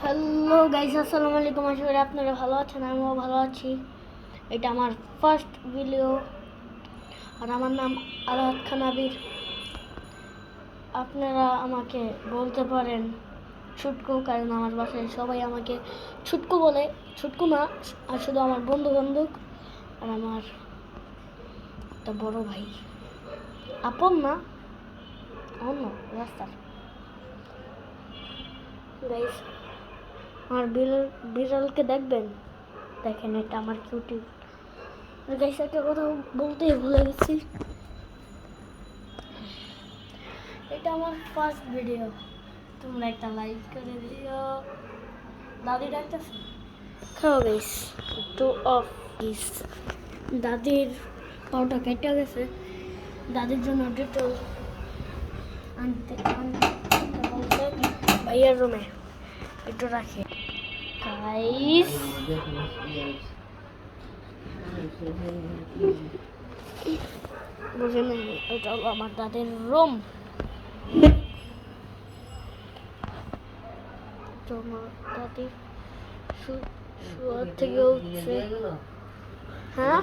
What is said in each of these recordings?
Hello guys, আসসালামু আলাইকুম। আশা করি আপনারা ভালো আছেন, আমিও ভালো আছি। এটা আমার ফার্স্ট ভিডিও আর আমার নাম আরাহাত খান আবির। আপনারা আমাকে বলতে পারেন ছুটকু, কারণ আমার বাসায় সবাই আমাকে ছুটকু বলে। ছুটকু না, আর শুধু আমার বন্ধু বান্ধব আর আমার একটা বড় ভাই, আপন না অন্য রাস্তার। গাইস, আমার বিড়ালকে দেখবেন, দেখেন এটা আমার কিউটি। গাইস, একটা কথা বলতেই ভুলে গেছি, এটা আমার ফার্স্ট ভিডিও। তোমরা একটা লাইক করে দিও। দাদি ডাকতেছে, খাও গাইস, একটু অফ গাইস। দাদির পাউটা কেটে গেছে, দাদির জন্য ডেটল আনতে বলছে ভাইয়ার রুমে, একটু রাখি গাইস। বুঝে নেই, এটা হলো আমার দাদির রুম। তোমার দাদির শুয়ার থেকে উঠছে। হ্যাঁ,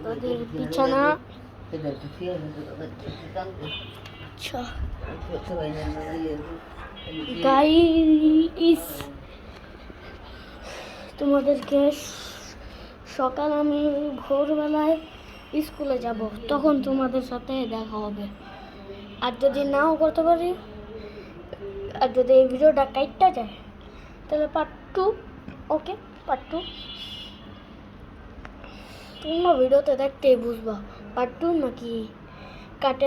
দাদির বিছানা। আচ্ছা গাইস, তোমাদেরকে সকাল আমি ভোরবেলায় স্কুলে যাব, তখন তোমাদের সাথে দেখা হবে। আর যদি নাও করতে পারি, আর যদি এই ভিডিওটা কাটটা যায়, তাহলে পার্ট 2। ওকে, পার্ট 2 তোমরা ভিডিওতে দেখতেই বুঝবা পার্ট 2 নাকি কাটে।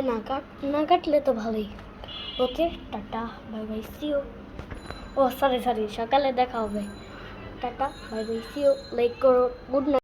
না কাটলে তো ভালোই। Okay, ta-ta, bye bye, see you. ও সরি, সকালে দেখা হবে। Ta-ta, bye bye, see you. Like করো, গুড নাইট।